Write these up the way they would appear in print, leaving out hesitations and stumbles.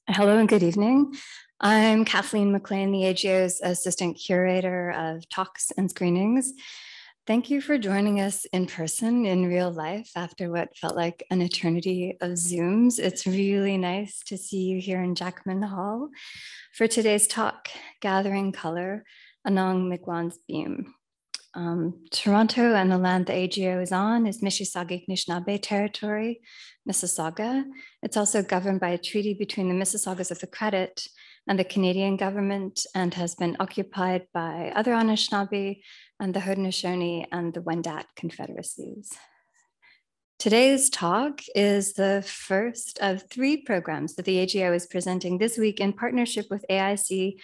Hello and good evening. I'm Kathleen McLean, the AGO's Assistant Curator of Talks and Screenings. Thank you for joining us in person in real life after what felt like an eternity of Zooms. It's really nice to see you here in Jackman Hall for today's talk, Gathering Color, Anong Beam. Toronto and the land the AGO is on is Mississauga-Anishinaabe territory, Mississauga. It's also governed by a treaty between the Mississaugas of the Credit and the Canadian government and has been occupied by other Anishinaabe and the Haudenosaunee and the Wendat confederacies. Today's talk is the first of 3 programs that the AGO is presenting this week in partnership with AIC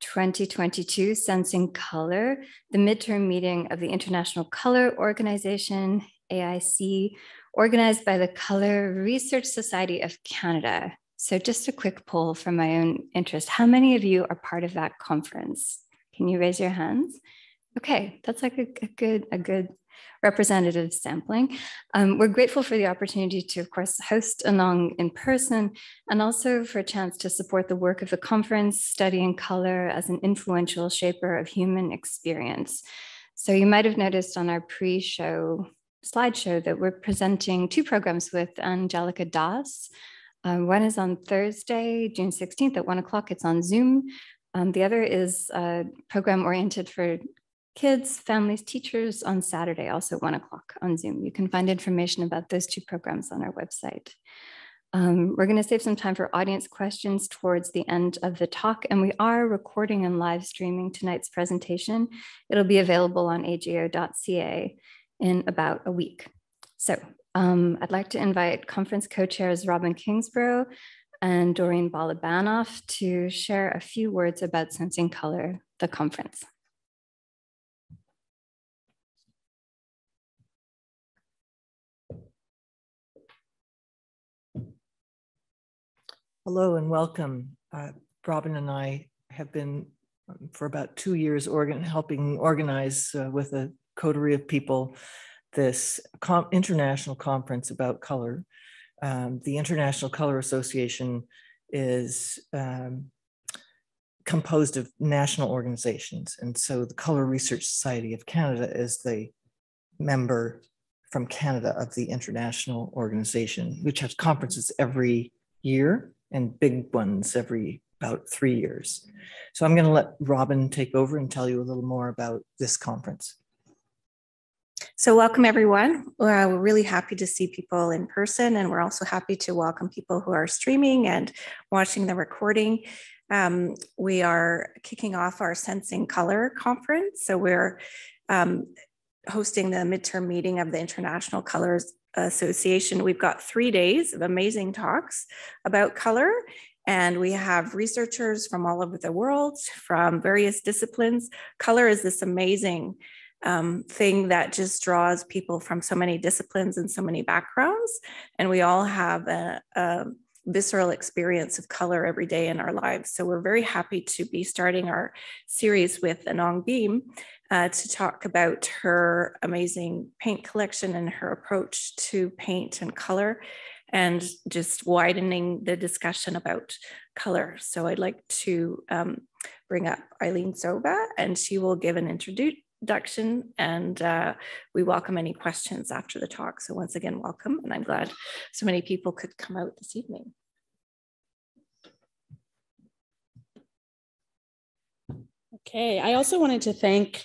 2022 Sensing Color, the midterm meeting of the International Color Organization, AIC, organized by the Color Research Society of Canada. So just a quick poll for my own interest. How many of you are part of that conference? Can you raise your hands? Okay, that's like a good representative sampling. We're grateful for the opportunity to, of course, host Anong in person and also for a chance to support the work of the conference, studying color as an influential shaper of human experience. So you might have noticed on our pre-show slideshow that we're presenting 2 programs with Angelica Das. One is on Thursday, June 16th at 1 o'clock. It's on Zoom. The other is a program oriented for kids, families, teachers on Saturday, also 1 o'clock on Zoom. You can find information about those 2 programs on our website. We're going to save some time for audience questions towards the end of the talk, and we are recording and live streaming tonight's presentation. It'll be available on ago.ca in about a week. So I'd like to invite conference co-chairs Robin Kingsborough and Doreen Balabanoff to share a few words about Sensing Color, the conference. Hello and welcome. Robin and I have been for about 2 years helping organize with a coterie of people this international conference about color. The International Color Association is composed of national organizations. And so the Color Research Society of Canada is the member from Canada of the international organization, which has conferences every year and big ones every about 3 years. So I'm going to let Robin take over and tell you a little more about this conference. So welcome everyone. We're really happy to see people in person, and we're also happy to welcome people who are streaming and watching the recording. We are kicking off our Sensing Color conference. So we're hosting the midterm meeting of the International Colors Association. We've got 3 days of amazing talks about color, and we have researchers from all over the world, from various disciplines. Color is this amazing thing that just draws people from so many disciplines and so many backgrounds, and we all have a visceral experience of color every day in our lives. So we're very happy to be starting our series with Anong Beam to talk about her amazing paint collection and her approach to paint and color, and just widening the discussion about color. So I'd like to bring up Eileen Soba, and she will give an introduction, and we welcome any questions after the talk. So once again, welcome, and I'm glad so many people could come out this evening. Okay, I also wanted to thank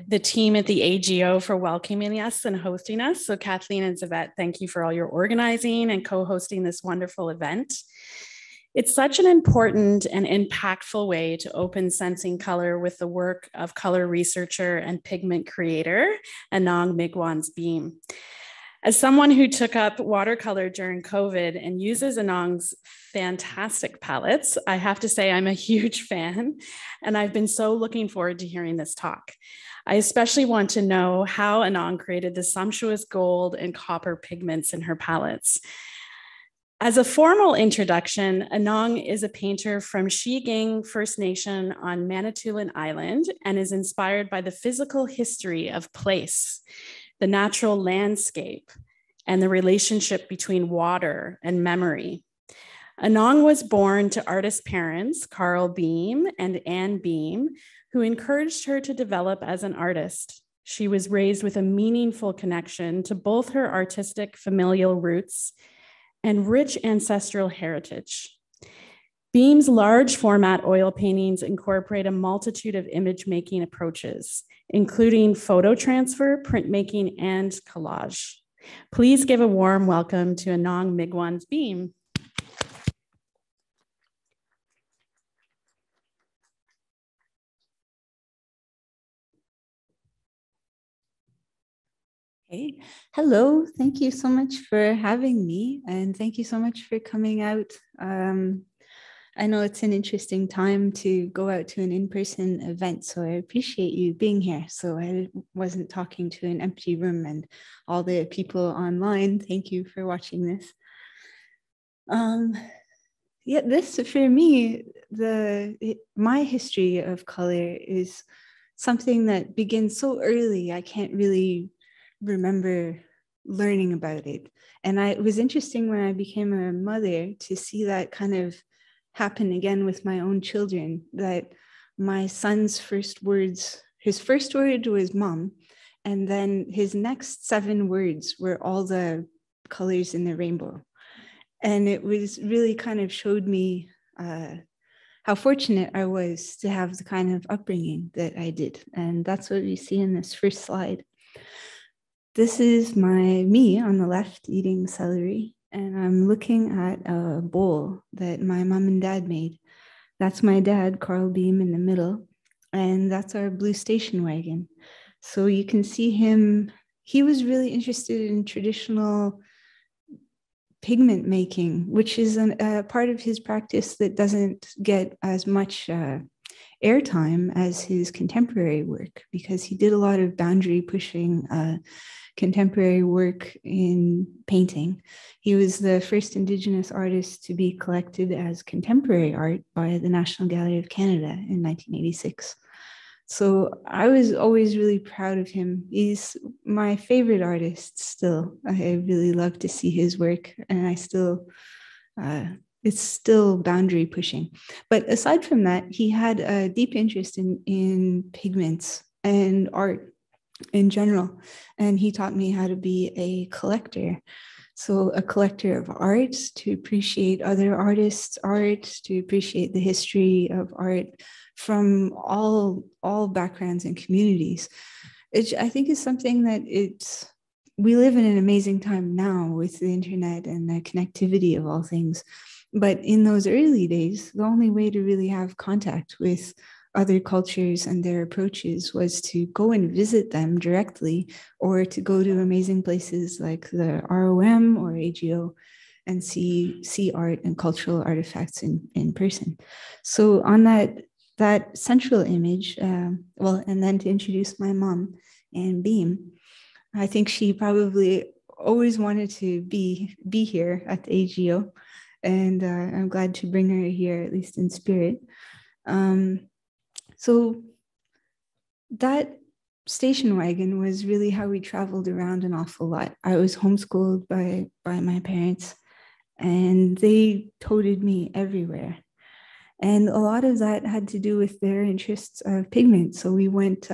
the team at the AGO for welcoming us and hosting us. So Kathleen and Zavette, thank you for all your organizing and co-hosting this wonderful event. It's such an important and impactful way to open Sensing Color with the work of color researcher and pigment creator, Anong Beam. As someone who took up watercolor during COVID and uses Anong's fantastic palettes, I have to say I'm a huge fan, and I've been so looking forward to hearing this talk. I especially want to know how Anong created the sumptuous gold and copper pigments in her palettes. As a formal introduction, Anong is a painter from Shiging First Nation on Manitoulin Island and is inspired by the physical history of place, the natural landscape, and the relationship between water and memory. Anong was born to artist parents, Carl Beam and Ann Beam, who encouraged her to develop as an artist. She was raised with a meaningful connection to both her artistic familial roots and rich ancestral heritage. Beam's large format oil paintings incorporate a multitude of image making approaches, including photo transfer, printmaking, and collage. Please give a warm welcome to Anong Migwans Beam. Hey, hello. Thank you so much for having me, and thank you so much for coming out. I know it's an interesting time to go out to an in-person event, so I appreciate you being here. So I wasn't talking to an empty room, and all the people online, thank you for watching this. Yeah, this for me, my history of color is something that begins so early. I can't really remember learning about it. And it was interesting when I became a mother to see that kind of happen again with my own children, that my son's first words, his first word was mom, and then his next 7 words were all the colors in the rainbow. And it was really kind of showed me how fortunate I was to have the kind of upbringing that I did. And that's what we see in this first slide. This is me on the left eating celery, and I'm looking at a bowl that my mom and dad made. That's my dad, Carl Beam, in the middle, and that's our blue station wagon. So you can see him, he was really interested in traditional pigment making, which is a part of his practice that doesn't get as much airtime as his contemporary work, because he did a lot of boundary pushing contemporary work in painting. He was the first Indigenous artist to be collected as contemporary art by the National Gallery of Canada in 1986. So I was always really proud of him. He's my favorite artist still. I really love to see his work, and it's still boundary pushing. But aside from that, he had a deep interest in pigments and art in general. And he taught me how to be a collector. So a collector of art, to appreciate other artists' art, to appreciate the history of art from all backgrounds and communities. I think is something that we live in an amazing time now with the internet and the connectivity of all things. But in those early days, the only way to really have contact with other cultures and their approaches was to go and visit them directly, or to go to amazing places like the ROM or AGO and see art and cultural artifacts in person. So on that central image, and then to introduce my mom, Ann Beam, I think she probably always wanted to be here at the AGO, and I'm glad to bring her here, at least in spirit. So that station wagon was really how we traveled around an awful lot. I was homeschooled by my parents, and they toted me everywhere. And a lot of that had to do with their interests of pigment. So we went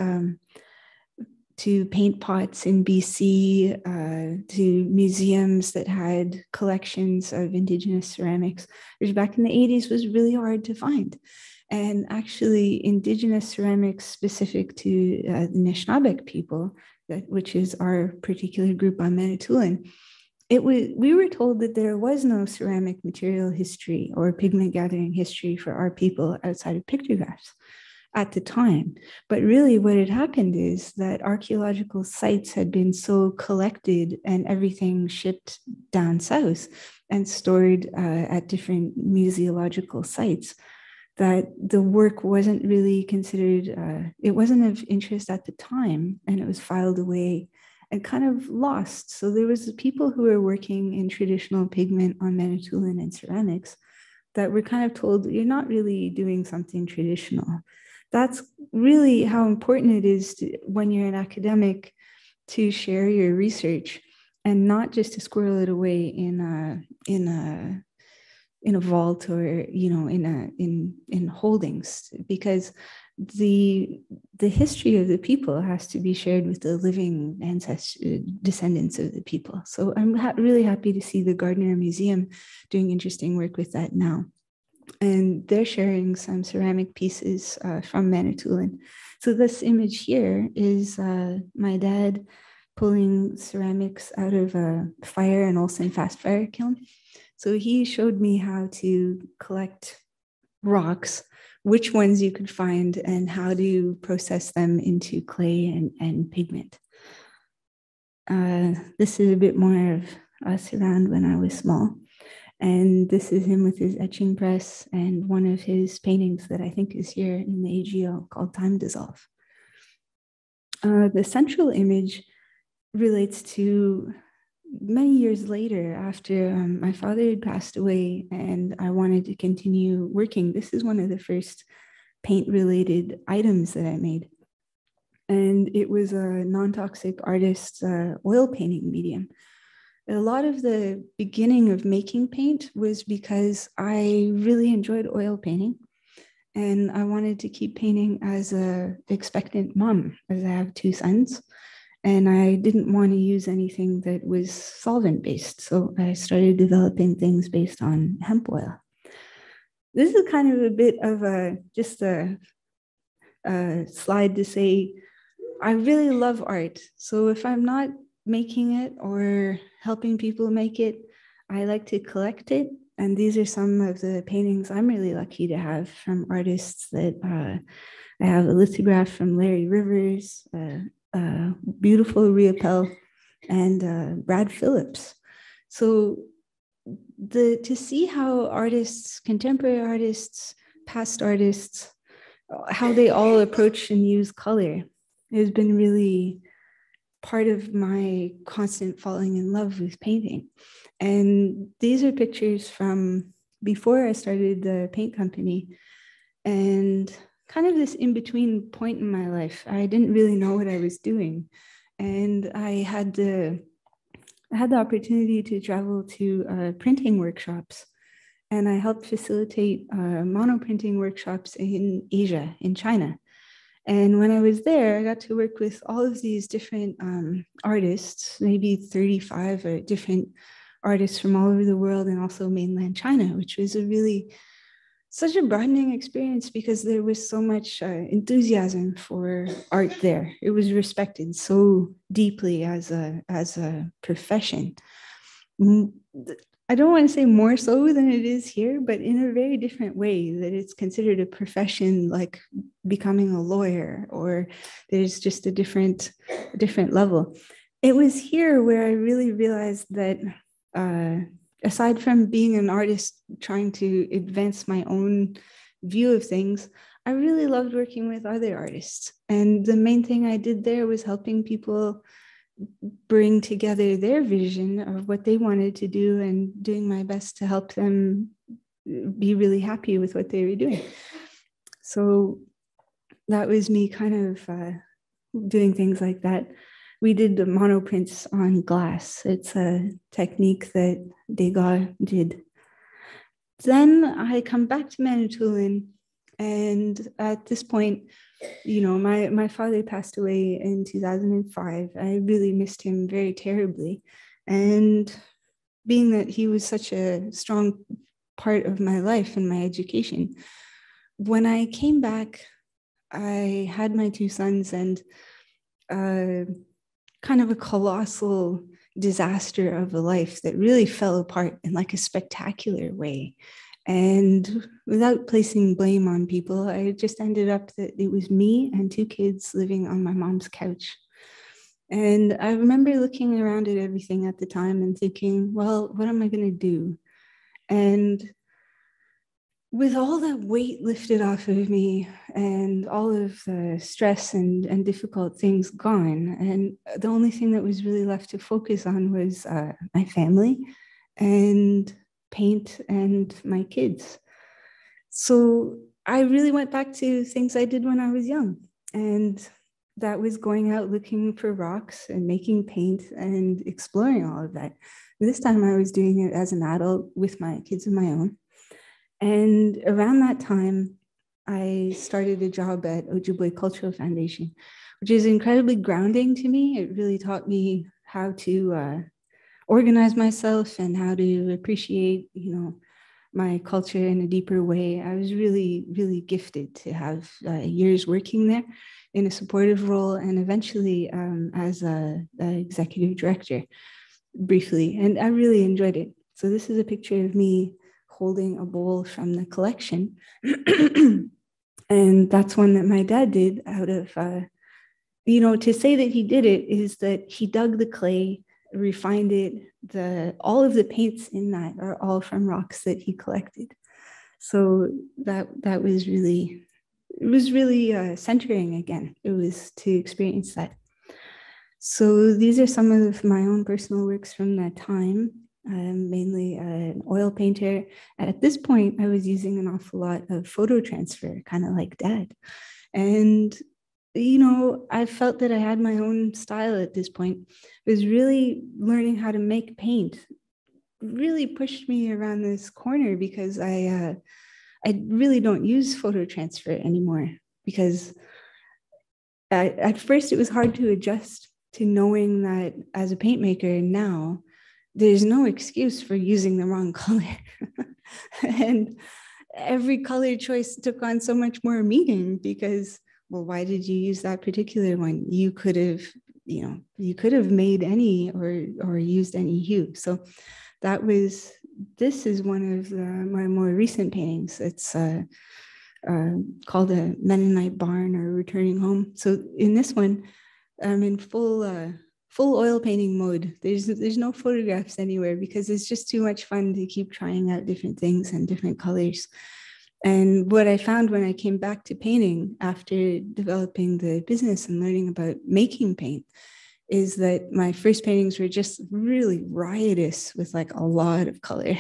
to paint pots in BC, to museums that had collections of Indigenous ceramics, which back in the 80s was really hard to find. And actually, Indigenous ceramics specific to the Anishinaabeg people, which is our particular group on Manitoulin, we were told that there was no ceramic material history or pigment gathering history for our people outside of pictographs at the time. But really what had happened is that archaeological sites had been so collected and everything shipped down south and stored at different museological sites, that the work wasn't really considered, it wasn't of interest at the time, and it was filed away and kind of lost. So there was people who were working in traditional pigment on Manitoulin and ceramics that were kind of told, you're not really doing something traditional. That's really how important it is when you're an academic to share your research and not just to squirrel it away in a in a vault or, in holdings, because the history of the people has to be shared with the living descendants of the people. So I'm really happy to see the Gardner Museum doing interesting work with that now. And they're sharing some ceramic pieces from Manitoulin. So this image here is my dad pulling ceramics out of a fire and Olsen fast fire kiln. So he showed me how to collect rocks, which ones you could find, and how to process them into clay and pigment. This is a bit more of us around when I was small. And this is him with his etching press and one of his paintings that I think is here in the AGO called Time Dissolve. The central image relates to many years later, after my father had passed away and I wanted to continue working. This is one of the first paint-related items that I made. And it was a non-toxic artist's oil painting medium. A lot of the beginning of making paint was because I really enjoyed oil painting. And I wanted to keep painting as an expectant mom, as I have 2 sons. And I didn't want to use anything that was solvent-based. So I started developing things based on hemp oil. This is kind of a bit of just a slide to say, I really love art. So if I'm not making it or helping people make it, I like to collect it. And these are some of the paintings I'm really lucky to have from artists that I have a lithograph from Larry Rivers, beautiful Riopel, and Brad Phillips. So to see how artists, contemporary artists, past artists, how they all approach and use color has been really part of my constant falling in love with painting. And these are pictures from before I started the paint company, and kind of this in-between point in my life. I didn't really know what I was doing. And I had the opportunity to travel to printing workshops. And I helped facilitate monoprinting workshops in Asia, in China. And when I was there, I got to work with all of these different artists, maybe 35 different artists from all over the world, and also mainland China, which was such a broadening experience because there was so much enthusiasm for art there. It was respected so deeply as a profession. I don't want to say more so than it is here, but in a very different way, that it's considered a profession like becoming a lawyer, or there's just a different level. It was here where I really realized that aside from being an artist trying to advance my own view of things, I really loved working with other artists. And the main thing I did there was helping people bring together their vision of what they wanted to do and doing my best to help them be really happy with what they were doing. So that was me kind of doing things like that. We did the monoprints on glass. It's a technique that Degas did. Then I come back to Manitoulin, and at this point, my father passed away in 2005. I really missed him very terribly. And being that he was such a strong part of my life and my education, when I came back, I had my 2 sons, and kind of a colossal disaster of a life that really fell apart in like a spectacular way. And without placing blame on people, I just ended up that it was me and 2 kids living on my mom's couch. And I remember looking around at everything at the time and thinking, well, what am I going to do? And with all that weight lifted off of me and all of the stress and difficult things gone, and the only thing that was really left to focus on was my family and paint and my kids. So I really went back to things I did when I was young, and that was going out looking for rocks and making paint and exploring all of that. This time I was doing it as an adult with my kids of my own. And around that time, I started a job at Ojibwe Cultural Foundation, which is incredibly grounding to me. It really taught me how to organize myself and how to appreciate, my culture in a deeper way. I was really, really gifted to have years working there in a supportive role, and eventually as a executive director briefly. And I really enjoyed it. So this is a picture of me holding a bowl from the collection. And that's one that my dad did out of, to say that he did it is that he dug the clay, refined it. All of the paints in that are all from rocks that he collected. So that was really, it was really centering again. It was to experience that. So these are some of my own personal works from that time. I'm mainly an oil painter. At this point, I was using an awful lot of photo transfer, kind of like Dad. And, I felt that I had my own style at this point. It was really learning how to make paint. Really pushed me around this corner because I really don't use photo transfer anymore, because at first it was hard to adjust to knowing that as a paint maker now, there's no excuse for using the wrong color. And every color choice took on so much more meaning because, well, why did you use that particular one? You could have, made any or used any hue. So this is one of my more recent paintings. It's called a Mennonite Barn or Returning Home. So in this one, I'm in full oil painting mode. There's no photographs anywhere because it's just too much fun to keep trying out different things and different colors. And what I found when I came back to painting after developing the business and learning about making paint is that my first paintings were just really riotous with like a lot of color.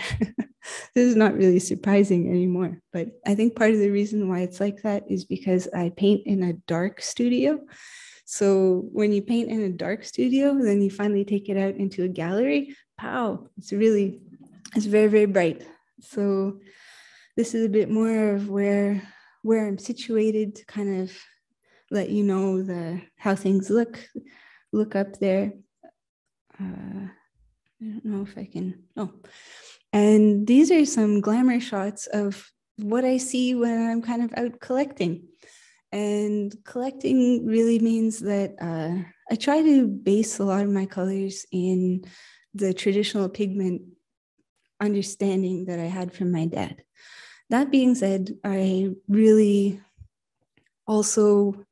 This is not really surprising anymore, but I think part of the reason why it's like that is because I paint in a dark studio. So when you paint in a dark studio, then you finally take it out into a gallery. Pow, it's very, very bright. So this is a bit more of where I'm situated to kind of let you know how things look up there. I don't know if I can, and these are some glamour shots of what I see when I'm kind of out collecting. And collecting really means that I try to base a lot of my colors in the traditional pigment understanding that I had from my dad. That being said, I really also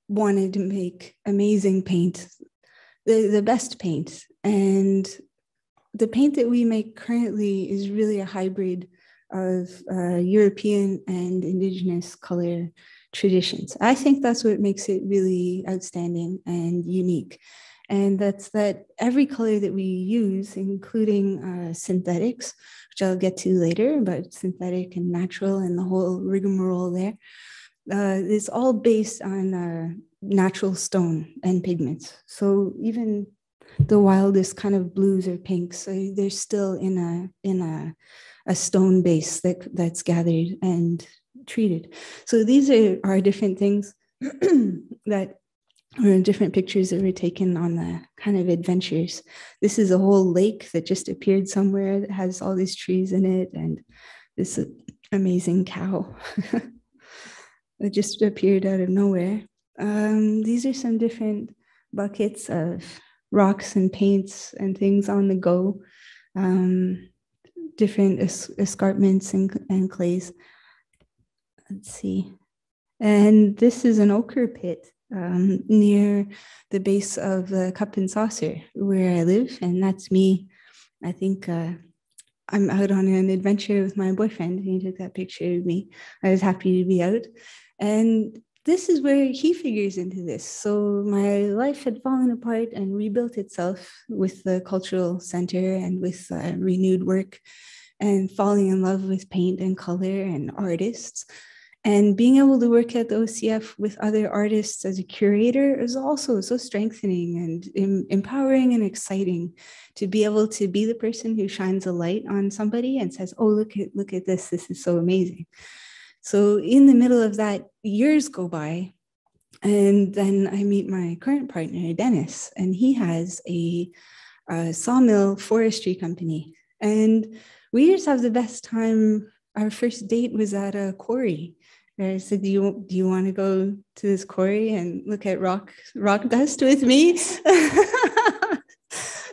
wanted to make amazing paint, the best paint. And the paint that we make currently is really a hybrid of European and Indigenous color traditions. I think that's what makes it really outstanding and unique. And that's that every color that we use, including synthetics, which I'll get to later, but synthetic and natural and the whole rigmarole there, is all based on natural stone and pigments. So even the wildest kind of blues or pinks, they're still in a stone base that's gathered and treated. So these are different things that are different pictures that were taken on the kind of adventures. This is a whole lake that just appeared somewhere that has all these trees in it, and this amazing cow that just appeared out of nowhere. These are some different buckets of rocks and paints and things on the go, different escarpments and clays. Let's see. And this is an ochre pit near the base of the Cup and Saucer where I live. And that's me. I think I'm out on an adventure with my boyfriend. He took that picture of me. I was happy to be out. And this is where he figures into this. So my life had fallen apart and rebuilt itself with the cultural center and with renewed work and falling in love with paint and color and artists. And being able to work at the OCF with other artists as a curator is also so strengthening and empowering and exciting to be able to be the person who shines a light on somebody and says, oh, look at this. This is so amazing. So in the middle of that, years go by. And then I meet my current partner, Dennis, and he has a sawmill forestry company. And we just have the best time. Our first date was at a quarry. I said, do you want to go to this quarry and look at rock dust with me?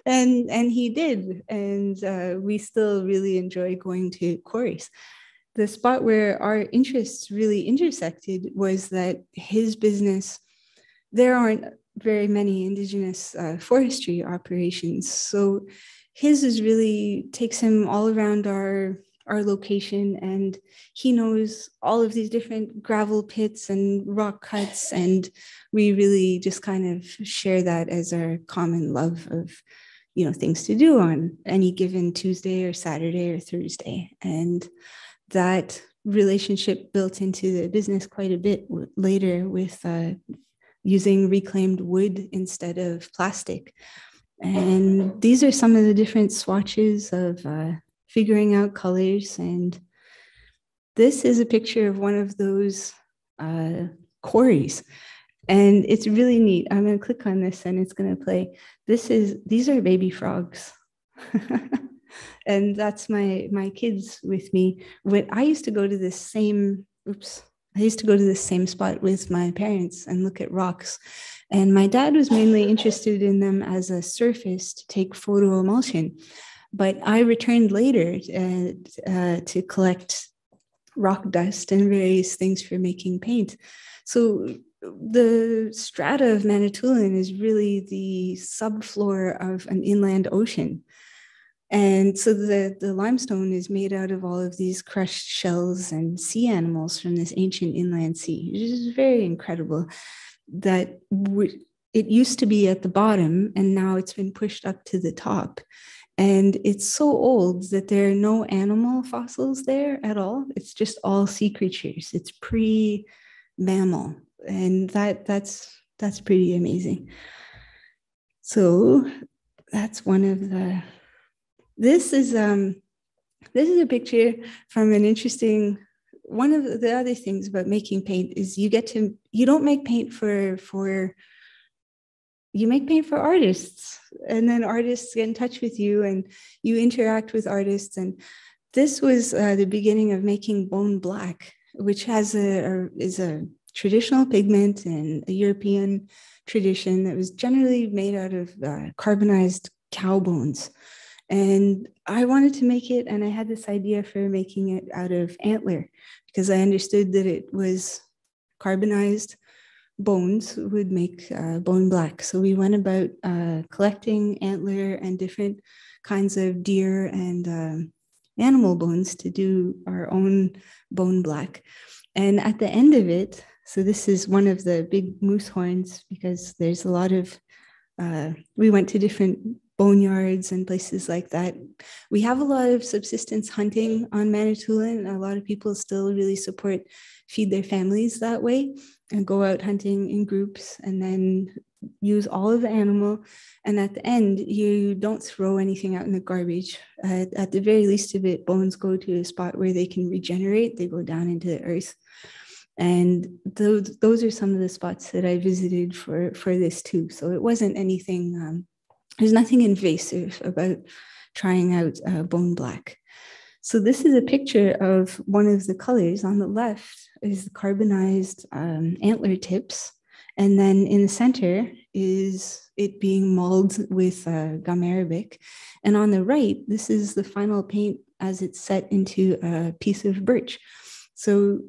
and he did. And we still really enjoy going to quarries. The spot where our interests really intersected was that his business, there aren't very many Indigenous forestry operations. So his is really takes him all around our location, and he knows all of these different gravel pits and rock cuts, and we really just kind of share that as our common love of, you know, things to do on any given Tuesday or Saturday or Thursday. And that relationship built into the business quite a bit later with using reclaimed wood instead of plastic. And these are some of the different swatches of figuring out colors. And this is a picture of one of those quarries. And it's really neat. I'm going to click on this and it's going to play. These are baby frogs. And that's my kids with me. I used to go to this same spot with my parents and look at rocks. And my dad was mainly interested in them as a surface to take photo emulsion. But I returned later to collect rock dust and various things for making paint. So the strata of Manitoulin is really the subfloor of an inland ocean. And so the limestone is made out of all of these crushed shells and sea animals from this ancient inland sea, which is very incredible that it used to be at the bottom and now it's been pushed up to the top. And it's so old that there are no animal fossils there at all. It's just all sea creatures. It's pre-mammal. And that's pretty amazing. So that's one of the... This is a picture from an interesting, one of the other things about making paint is you don't make paint you make paint for artists, and then artists get in touch with you and you interact with artists. And this was the beginning of making bone black, which is a traditional pigment in a European tradition that was generally made out of carbonized cow bones. And I wanted to make it, and I had this idea for making it out of antler because I understood that it was carbonized bones would make bone black. So we went about collecting antler and different kinds of deer and animal bones to do our own bone black. And at the end of it, so this is one of the big moose horns because there's a lot of, we went to different boneyards and places like that. We have a lot of subsistence hunting on Manitoulin. A lot of people still really feed their families that way and go out hunting in groups and then use all of the animal. And at the end, you don't throw anything out in the garbage. At the very least of it, bones go to a spot where they can regenerate. They go down into the earth. And those are some of the spots that I visited for this too. So it wasn't anything, there's nothing invasive about trying out bone black. So this is a picture of one of the colors. On the left is the carbonized antler tips. And then in the center is it being mulled with gum arabic. And on the right, this is the final paint as it's set into a piece of birch. So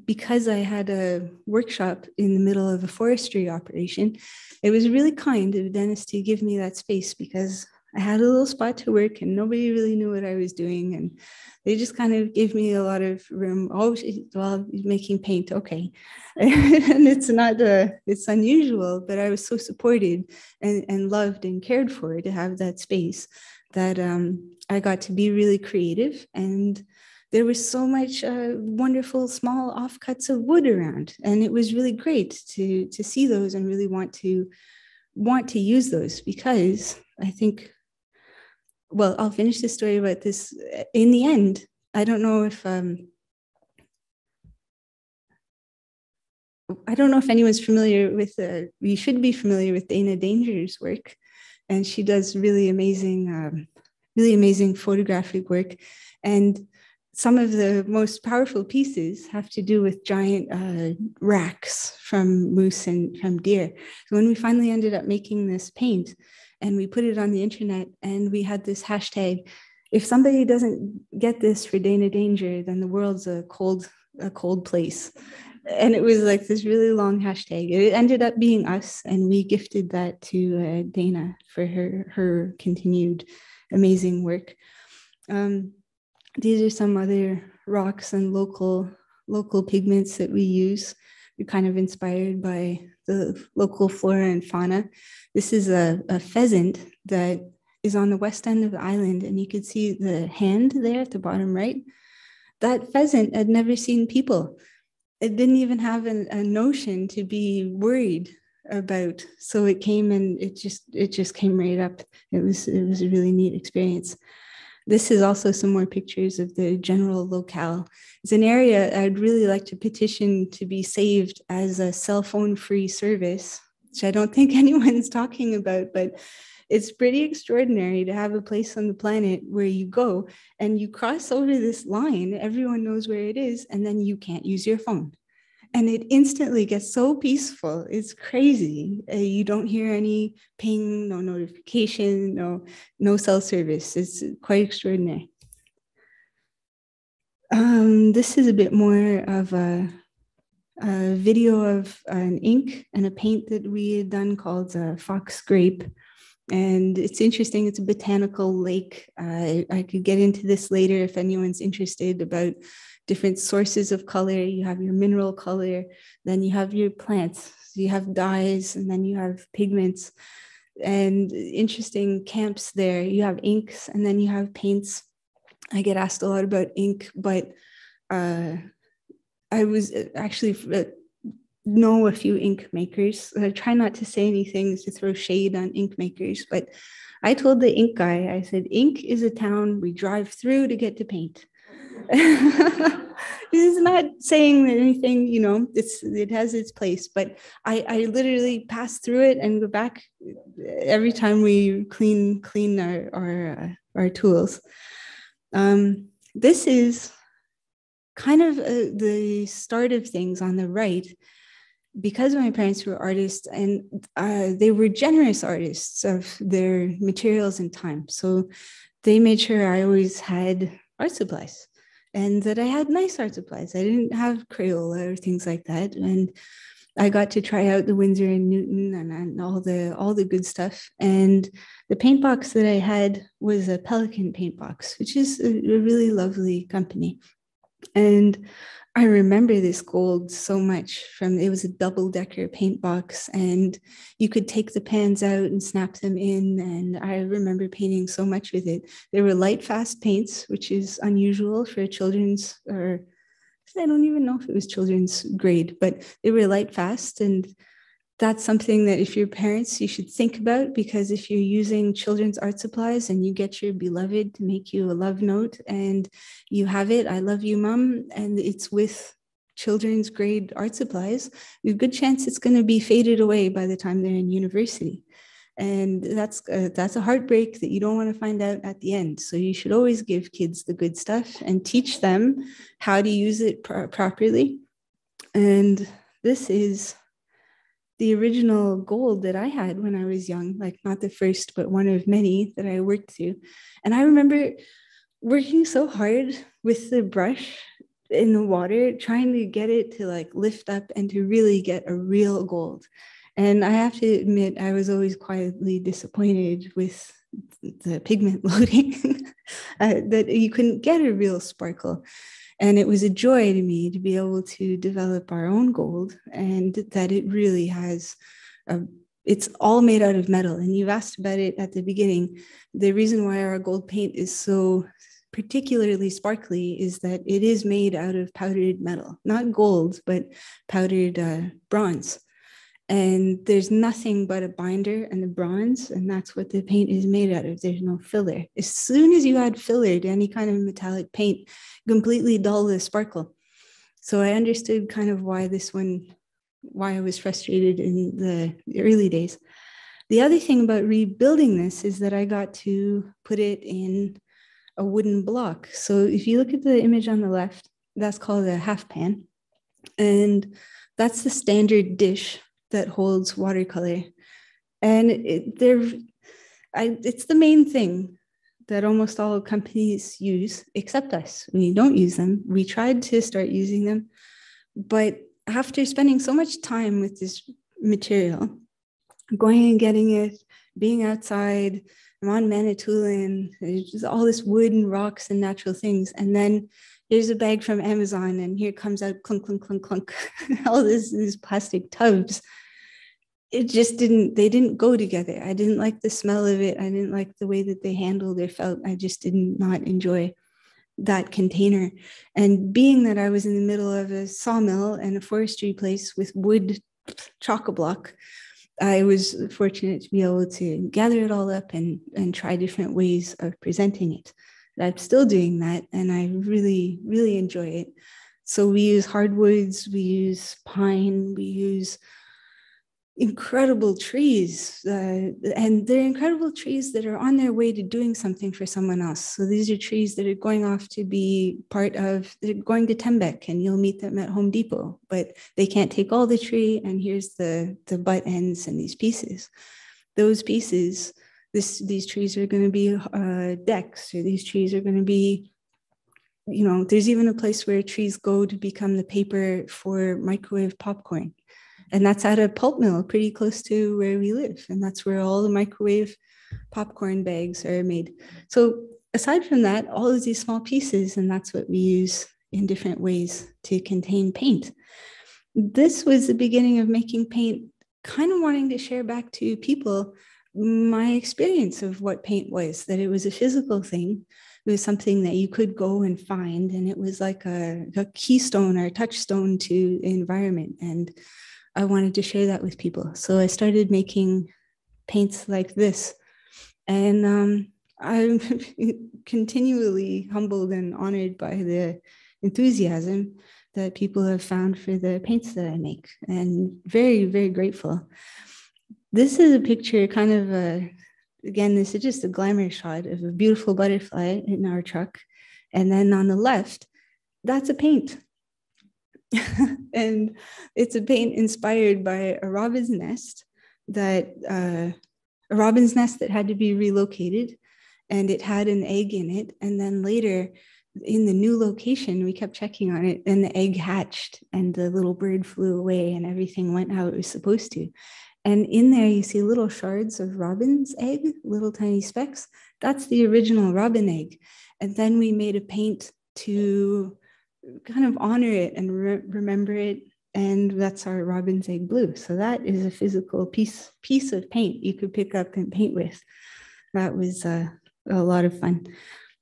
because I had a workshop in the middle of a forestry operation, it was really kind of Dennis to give me that space because I had a little spot to work and nobody really knew what I was doing. And they just kind of gave me a lot of room. Oh, well, making paint, okay. And it's unusual, but I was so supported and loved and cared for to have that space that I got to be really creative. And there was so much wonderful small offcuts of wood around. And it was really great to see those and really want to use those, because I think, well, I'll finish the story about this. In the end, I don't know if anyone's familiar with, you should be familiar with Dana Danger's work. And she does really amazing photographic work. And some of the most powerful pieces have to do with giant racks from moose and from deer. So when we finally ended up making this paint and we put it on the internet and we had this hashtag, if somebody doesn't get this for Dana Danger, then the world's a cold place. And it was like this really long hashtag. It ended up being us, and we gifted that to Dana for her continued amazing work. These are some other rocks and local pigments that we use. We're kind of inspired by the local flora and fauna. This is a pheasant that is on the west end of the island, and you could see the hand there at the bottom right. That pheasant had never seen people. It didn't even have a notion to be worried about. So it came and it just came right up. It was a really neat experience. This is also some more pictures of the general locale. It's an area I'd really like to petition to be saved as a cell phone free service, which I don't think anyone's talking about, but it's pretty extraordinary to have a place on the planet where you go and you cross over this line, everyone knows where it is, and then you can't use your phone. And it instantly gets so peaceful. It's crazy. You don't hear any ping, no notification, no cell service. It's quite extraordinary. This is a bit more of a video of an ink and a paint that we had done called Fox Grape. And it's interesting. It's a botanical lake. I could get into this later if anyone's interested about different sources of color. You have your mineral color, then you have your plants, so you have dyes, and then you have pigments, and interesting camps there. You have inks, and then you have paints. I get asked a lot about ink, but I was actually know a few ink makers. I try not to say anything to throw shade on ink makers, but I told the ink guy, I said, ink is a town we drive through to get to paint. This is not saying anything, it has its place, but I literally pass through it and go back every time we clean our tools. This is kind of the start of things on the right, because my parents were artists, and they were generous artists of their materials and time. So they made sure I always had art supplies, and that I had nice art supplies. I didn't have Crayola or things like that. And I got to try out the Winsor and Newton and all the good stuff. And the paint box that I had was a Pelican paint box, which is a really lovely company. And I remember this gold so much it was a double-decker paint box, and you could take the pans out and snap them in. And I remember painting so much with it. They were light, fast paints, which is unusual for children's, or I don't even know if it was children's grade, but they were light, fast. And that's something that if you're parents, you should think about, because if you're using children's art supplies and you get your beloved to make you a love note and you have it, I love you, Mom, and it's with children's grade art supplies, there's a good chance it's going to be faded away by the time they're in university. And that's a heartbreak that you don't want to find out at the end. So you should always give kids the good stuff and teach them how to use it properly. And this is the original gold that I had when I was young, like not the first, but one of many that I worked through. And I remember working so hard with the brush in the water, trying to get it to like lift up and to really get a real gold. And I have to admit, I was always quietly disappointed with the pigment loading, that you couldn't get a real sparkle. And it was a joy to me to be able to develop our own gold, and that it really has, it's all made out of metal. And you've asked about it at the beginning. The reason why our gold paint is so particularly sparkly is that it is made out of powdered metal, not gold, but powdered bronze. And there's nothing but a binder and a bronze, and that's what the paint is made out of. There's no filler. As soon as you add filler to any kind of metallic paint, completely dull the sparkle. So I understood kind of why I was frustrated in the early days. The other thing about rebuilding this is that I got to put it in a wooden block. So if you look at the image on the left, that's called a half pan. And that's the standard dish that holds watercolor. And it's the main thing that almost all companies use, except us. We don't use them. We tried to start using them. But after spending so much time with this material, going and getting it, being outside, I'm on Manitoulin, there's just all this wood and rocks and natural things. And then here's a bag from Amazon, and here comes out clunk, clunk, clunk, clunk, all these plastic tubs. They didn't go together. I didn't like the smell of it. I didn't like the way that they handled or felt. I just did not enjoy that container. And being that I was in the middle of a sawmill and a forestry place with wood chock-a-block, I was fortunate to be able to gather it all up and try different ways of presenting it. I'm still doing that, and I really, really enjoy it. So we use hardwoods, we use pine, we use incredible trees, and they're incredible trees that are on their way to doing something for someone else. So these are trees that are going off to be they're going to Tembec, and you'll meet them at Home Depot, but they can't take all the tree, and here's the butt ends and these pieces. Those pieces, these trees are going to be decks, or these trees are going to be, there's even a place where trees go to become the paper for microwave popcorn. And that's at a pulp mill pretty close to where we live. And that's where all the microwave popcorn bags are made. So aside from that, all of these small pieces, and that's what we use in different ways to contain paint. This was the beginning of making paint, kind of wanting to share back to people my experience of what paint was, that it was a physical thing. It was something that you could go and find, and it was like a keystone or a touchstone to the environment. And I wanted to share that with people. So I started making paints like this. And I'm continually humbled and honored by the enthusiasm that people have found for the paints that I make, and very, very grateful. This is a picture, kind of again, this is just a glamour shot of a beautiful butterfly in our truck. And then on the left, that's a paint. And it's a paint inspired by a robin's nest that had to be relocated, and it had an egg in it. And then later in the new location, we kept checking on it, and the egg hatched and the little bird flew away and everything went how it was supposed to. And in there, you see little shards of robin's egg, little tiny specks. That's the original robin egg. And then we made a paint to kind of honor it and remember it. And that's our robin's egg blue. So that is a physical piece of paint you could pick up and paint with. That was a lot of fun.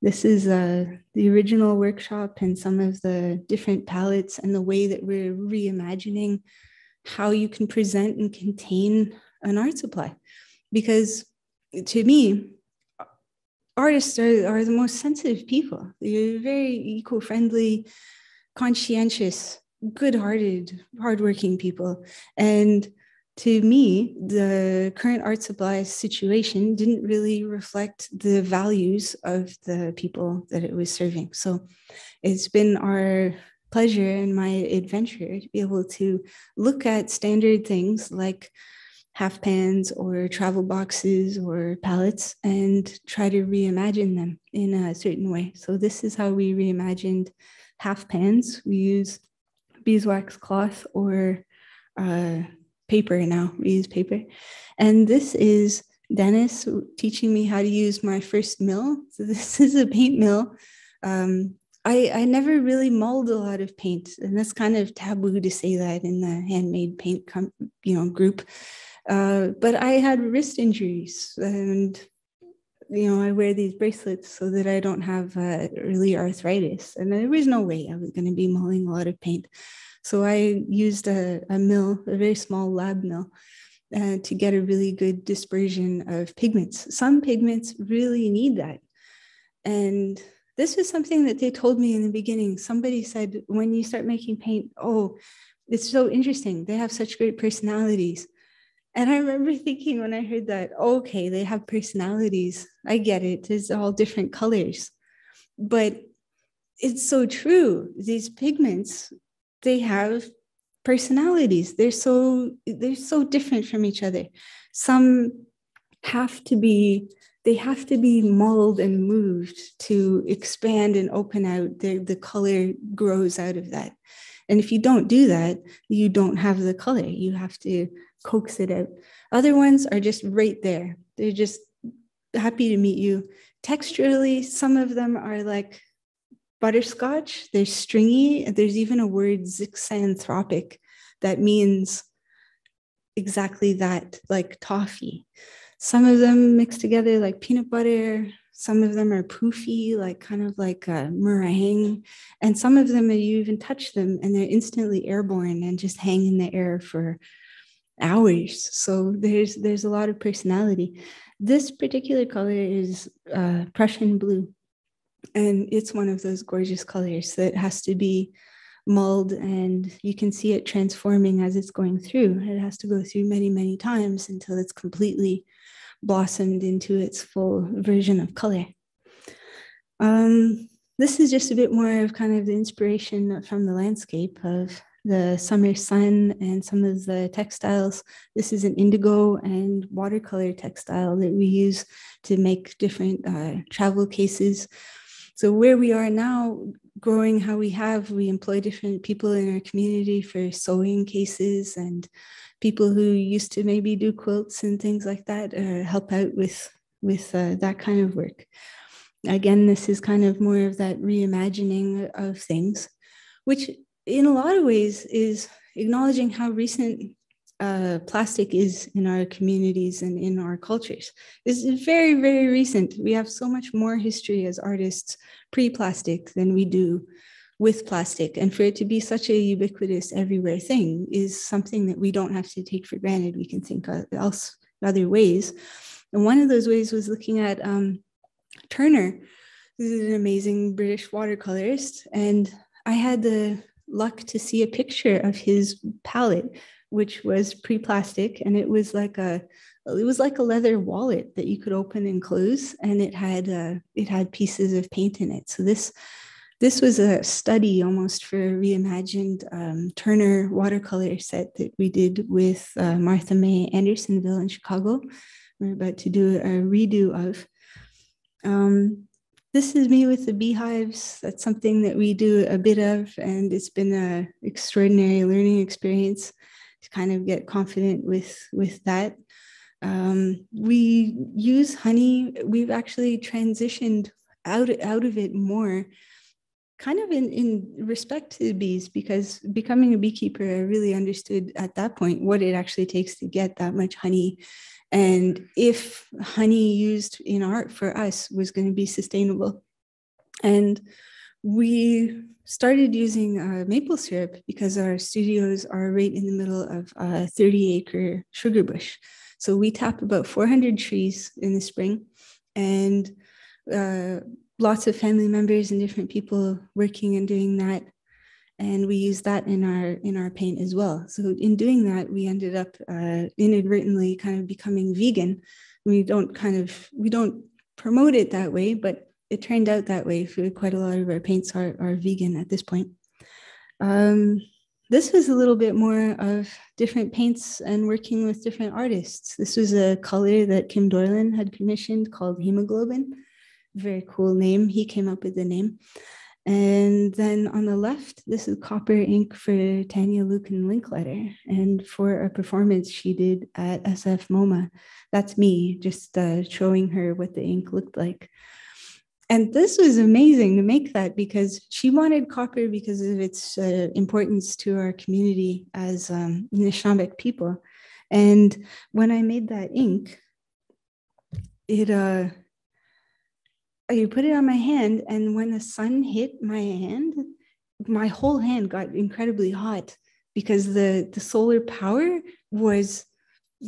This is the original workshop and some of the different palettes and the way that we're reimagining how you can present and contain an art supply. Because to me, artists are the most sensitive people. They're very eco-friendly, conscientious, good-hearted, hardworking people. And to me, the current art supply situation didn't really reflect the values of the people that it was serving. So it's been our pleasure and my adventure to be able to look at standard things like half pans or travel boxes or palettes and try to reimagine them in a certain way. So this is how we reimagined half pans. We use beeswax cloth or paper now. We use paper. And this is Dennis teaching me how to use my first mill. So this is a paint mill. I never really mulled a lot of paint, and that's kind of taboo to say that in the handmade paint group. But I had wrist injuries, and I wear these bracelets so that I don't have early arthritis. And there was no way I was going to be mulling a lot of paint. So I used a mill, a very small lab mill, to get a really good dispersion of pigments. Some pigments really need that. And this was something that they told me in the beginning. Somebody said, when you start making paint, oh, it's so interesting. They have such great personalities. And I remember thinking when I heard that, okay, they have personalities. I get it. It's all different colors. But it's so true. These pigments, they have personalities. They're so different from each other. Some have to be mulled and moved to expand and open out. The color grows out of that. And if you don't do that, you don't have the color. You have to coax it out. Other ones are just right there. They're just happy to meet you. Texturally, some of them are like butterscotch. They're stringy. There's even a word zixanthropic that means exactly that, like toffee. Some of them mix together like peanut butter. Some of them are poofy, like kind of like a meringue. And some of them, you even touch them and they're instantly airborne and just hang in the air for hours. So there's a lot of personality. This particular color is Prussian Blue. And it's one of those gorgeous colors that has to be mulled, and you can see it transforming as it's going through. It has to go through many, many times until it's completely blossomed into its full version of color. This is just a bit more of kind of the inspiration from the landscape of the summer sun and some of the textiles. This is an indigo and watercolor textile that we use to make different travel cases. So where we are now, growing how we employ different people in our community for sewing cases, and people who used to maybe do quilts and things like that, help out with that kind of work. Again, this is kind of more of that reimagining of things, which in a lot of ways is acknowledging how recent plastic is in our communities and in our cultures. This is very, very recent. We have so much more history as artists pre-plastic than we do with plastic. And for it to be such a ubiquitous everywhere thing is something that we don't have to take for granted. We can think of other ways. And one of those ways was looking at Turner, who's an amazing British watercolorist. And I had the luck to see a picture of his palette, which was pre-plastic, and it was like a leather wallet that you could open and close, and it had pieces of paint in it. So this was a study almost for a reimagined Turner watercolor set that we did with Martha May Andersonville in Chicago. We're about to do a redo of. This is me with the beehives. That's something that we do a bit of, and it's been an extraordinary learning experience to kind of get confident with that. We use honey. We've actually transitioned out of it more, kind of in respect to the bees, because becoming a beekeeper, I really understood at that point what it actually takes to get that much honey. And if honey used in art for us was going to be sustainable. And we started using maple syrup because our studios are right in the middle of a 30-acre sugar bush. So we tap about 400 trees in the spring, and lots of family members and different people working and doing that. And we use that in our paint as well. So in doing that, we ended up inadvertently kind of becoming vegan. We don't promote it that way, but it turned out that way. For quite a lot of our paints are vegan at this point. This was a little bit more of different paints and working with different artists. This was a color that Kim Dorland had commissioned called Hemoglobin. Very cool name. He came up with the name. And then on the left, this is copper ink for Tanya Lucan Linkletter, and for a performance she did at SF MoMA. That's me just showing her what the ink looked like. And this was amazing to make that, because she wanted copper because of its importance to our community as Nishnawbek people. And when I made that ink, you put it on my hand, and when the sun hit my hand, my whole hand got incredibly hot because the solar power was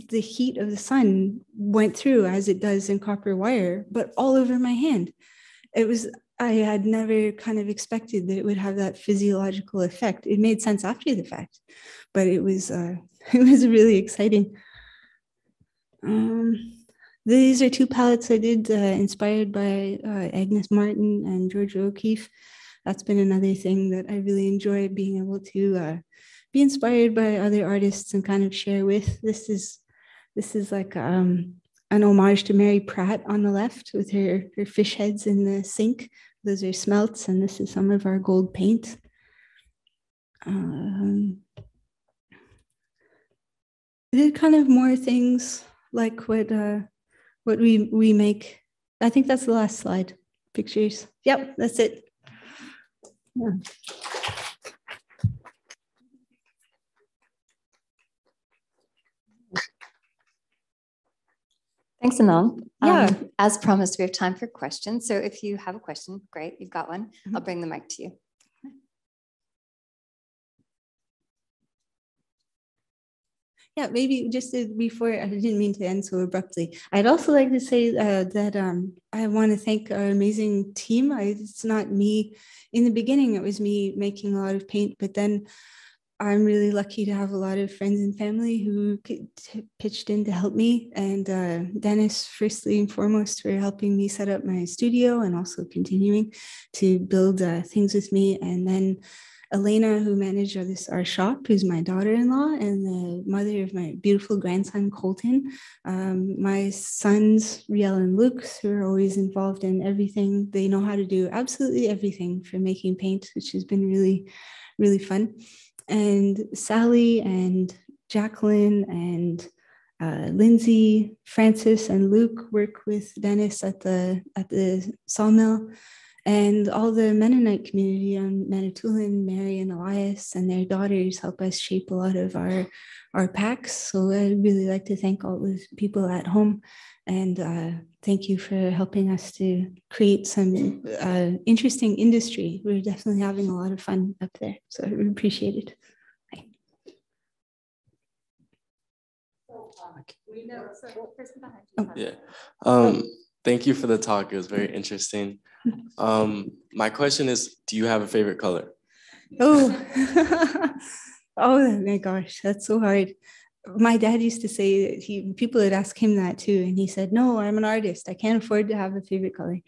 the heat of the sun went through as it does in copper wire, but all over my hand. I had never kind of expected that it would have that physiological effect. It made sense after the fact, but it was really exciting. These are 2 palettes I did inspired by Agnes Martin and Georgia O'Keeffe. That's been another thing that I really enjoy, being able to be inspired by other artists and kind of share with. This is like an homage to Mary Pratt on the left with her fish heads in the sink. Those are smelts, and this is some of our gold paint. I did kind of more things like what we make. I think that's the last slide. Pictures. Yep, that's it. Yeah. Thanks, Anong. Yeah. As promised, we have time for questions. So if you have a question, great, you've got one. I'll bring the mic to you. Yeah, maybe just before, I didn't mean to end so abruptly. I'd also like to say that I want to thank our amazing team. It's not me. In the beginning, it was me making a lot of paint, but then I'm really lucky to have a lot of friends and family who pitched in to help me. And Dennis, firstly and foremost, for helping me set up my studio and also continuing to build things with me. And then Elena, who managed our shop, who's my daughter-in-law and the mother of my beautiful grandson, Colton. My sons, Riel and Luke, who are always involved in everything. They know how to do absolutely everything for making paint, which has been really, really fun. And Sally and Jacqueline and Lindsay, Francis, and Luke work with Dennis at the sawmill, and all the Mennonite community on Manitoulin, Mary and Elias, and their daughters help us shape a lot of our packs. So I'd really like to thank all the people at home, and thank you for helping us to create some interesting industry. We're definitely having a lot of fun up there, so I appreciate it. Bye. Yeah. Thank you for the talk. It was very interesting. My question is, do you have a favorite color? Oh, oh my gosh, that's so hard. My dad used to say that people would ask him that too, and he said, "No, I'm an artist. I can't afford to have a favorite color."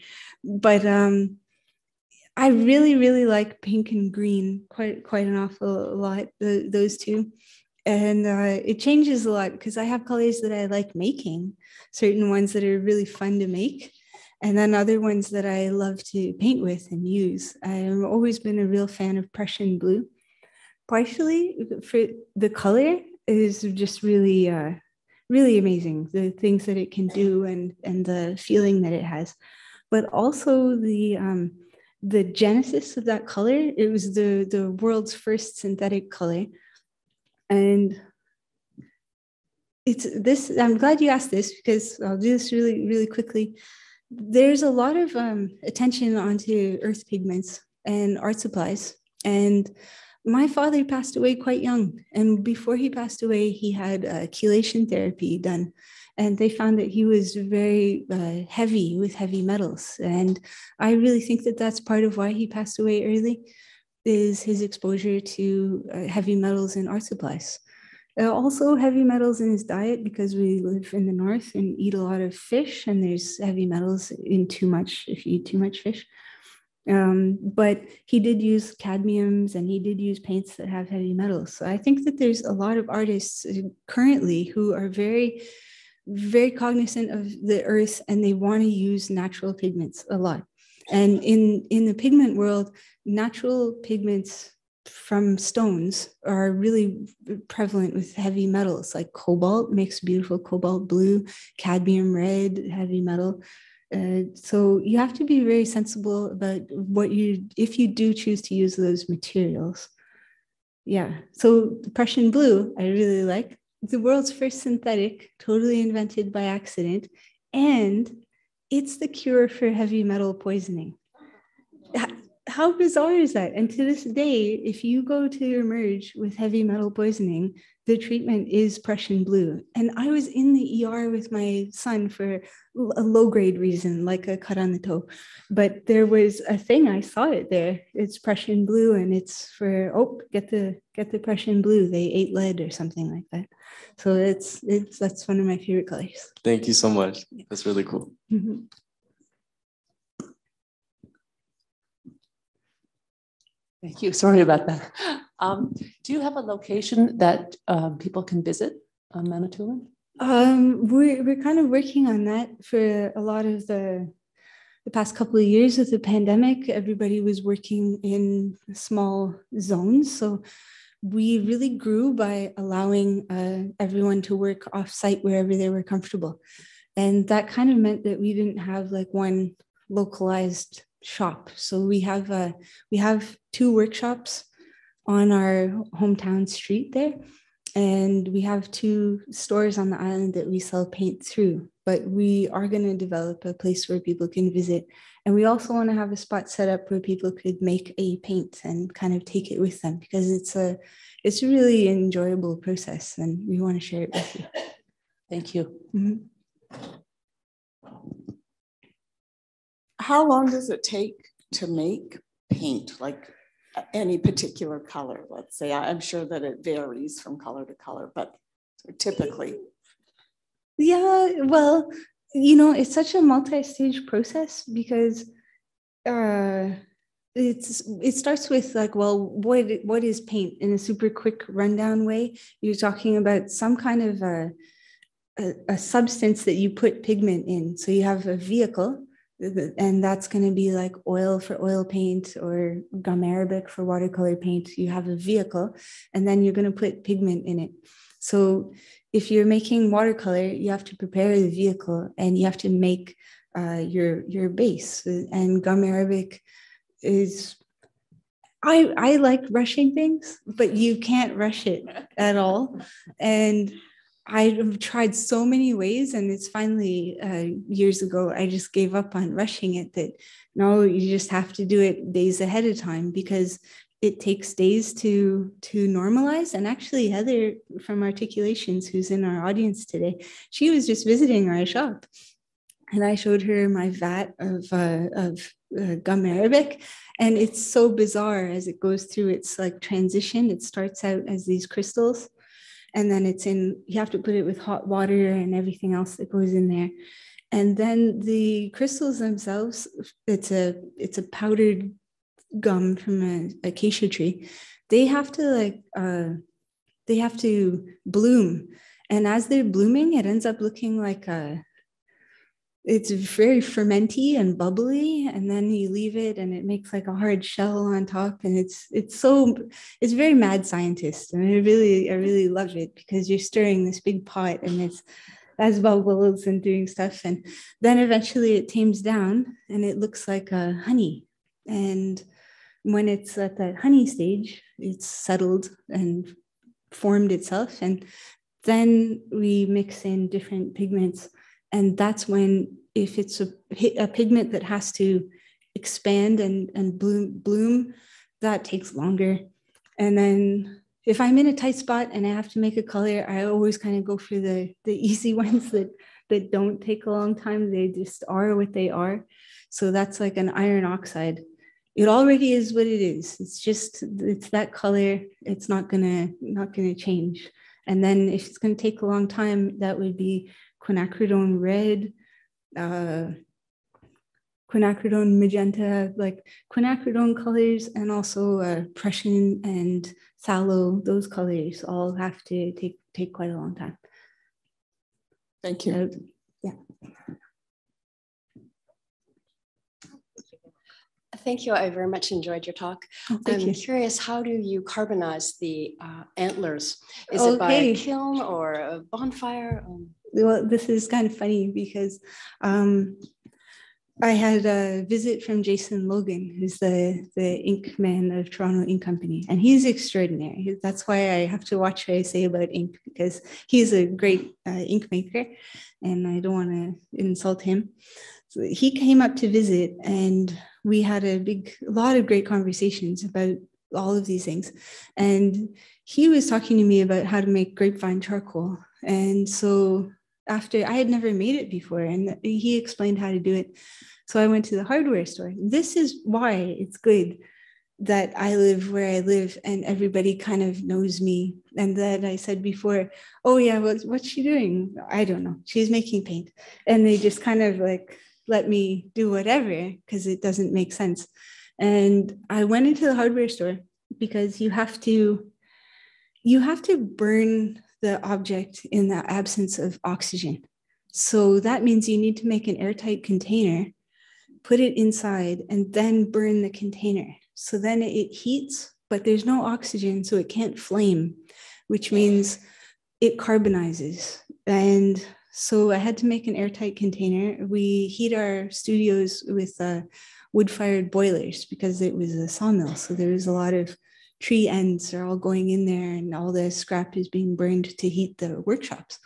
But I really, really like pink and green quite an awful lot. Those two, and it changes a lot because I have colors that I like making, certain ones that are really fun to make, and then other ones that I love to paint with and use. I've always been a real fan of Prussian Blue, partially for the color is just really, really amazing. The things that it can do and the feeling that it has, but also the genesis of that color. It was the world's first synthetic color, and it's this. I'm glad you asked this because I'll do this really, really quickly. There's a lot of attention onto earth pigments and art supplies, and my father passed away quite young, and before he passed away, he had chelation therapy done, and they found that he was very heavy with heavy metals. And I really think that that's part of why he passed away early, is his exposure to heavy metals in art supplies. Also heavy metals in his diet, because we live in the north and eat a lot of fish, and there's heavy metals in too much if you eat too much fish. But he did use cadmiums, and he did use paints that have heavy metals. So I think that there's a lot of artists currently who are very, very cognizant of the earth, and they want to use natural pigments a lot. And in the pigment world, natural pigments from stones are really prevalent with heavy metals, like cobalt makes beautiful cobalt blue, cadmium red, heavy metal. So you have to be very sensible about if you do choose to use those materials. Yeah, so the Prussian Blue, I really like. The world's first synthetic, totally invented by accident. And it's the cure for heavy metal poisoning. How bizarre is that? And to this day, if you go to emerge with heavy metal poisoning, the treatment is Prussian Blue. And I was in the ER with my son for a low-grade reason, like a cut on the toe. But there was a thing, I saw it there. It's Prussian Blue, and it's for, get the Prussian Blue. They ate lead or something like that. So that's one of my favorite colors. Thank you so much. That's really cool. Mm-hmm. Thank you. Sorry about that. Do you have a location that people can visit on Manitoulin? We're kind of working on that for a lot of the past couple of years with the pandemic. Everybody was working in small zones. So we really grew by allowing everyone to work off-site wherever they were comfortable. And that kind of meant that we didn't have like one localized shop. So we have 2 workshops on our hometown street there. And we have 2 stores on the island that we sell paint through, but we are going to develop a place where people can visit. And we also want to have a spot set up where people could make a paint and kind of take it with them, because it's a really enjoyable process and we want to share it with you. Thank you. Mm-hmm. How long does it take to make paint, like any particular color? Let's say, I'm sure that it varies from color to color, but typically. Yeah, well, it's such a multi-stage process because it starts with like, well, what is paint in a super quick rundown way? You're talking about some kind of a substance that you put pigment in. So you have a vehicle, and that's going to be like oil for oil paint or gum arabic for watercolor paint. You have a vehicle, and then you're going to put pigment in it. So if you're making watercolor, you have to prepare the vehicle and you have to make your base. And gum arabic is, I like rushing things, but you can't rush it at all. And I've tried so many ways, and it's finally years ago, I just gave up on rushing it, that no, you just have to do it days ahead of time because it takes days to normalize. And actually Heather from Articulations, who's in our audience today, she was just visiting our shop and I showed her my vat of gum arabic. And it's so bizarre as it goes through its like transition. It starts out as these crystals, and then you have to put it with hot water and everything else that goes in there. And then the crystals themselves, it's a powdered gum from an acacia tree. They have to bloom. And as they're blooming, it ends up looking like it's very fermenty and bubbly, and then you leave it and it makes like a hard shell on top, and it's very mad scientist, and I really love it because you're stirring this big pot and it's as bubbles and doing stuff, and then eventually it tames down and it looks like honey. And when it's at that honey stage, it's settled and formed itself, and then we mix in different pigments. And that's when, if it's a pigment that has to expand and bloom, that takes longer. And then if I'm in a tight spot and I have to make a color, I always kind of go for the easy ones that don't take a long time. They just are what they are. So that's like an iron oxide. It already is what it is. It's that color. It's not gonna change. And then if it's gonna take a long time, that would be quinacridone red, quinacridone magenta, like quinacridone colors, and also Prussian and phthalo. Those colors all have to take quite a long time. Thank you. Yeah. Thank you. I very much enjoyed your talk. I'm curious, how do you carbonize the antlers? Is it by a kiln or a bonfire? Well, this is kind of funny because I had a visit from Jason Logan, who's the ink man of Toronto Ink Company, and he's extraordinary. That's why I have to watch what I say about ink, because he's a great ink maker, and I don't want to insult him. he came up to visit, and we had a lot of great conversations about all of these things. And he was talking to me about how to make grapevine charcoal. And so after, I had never made it before, and he explained how to do it. So I went to the hardware store. This is why it's good that I live where I live and everybody kind of knows me. And that I said before, oh yeah, what's she doing? I don't know. She's making paint. And they just kind of like let me do whatever because it doesn't make sense. And I went into the hardware store because you have to burn the object in the absence of oxygen. So that means you need to make an airtight container, put it inside, and then burn the container. So then it heats, but there's no oxygen, so it can't flame, which means it carbonizes. And so I had to make an airtight container. We heat our studios with wood-fired boilers because it was a sawmill. So there was a lot of tree ends are all going in there, and all the scrap is being burned to heat the workshops.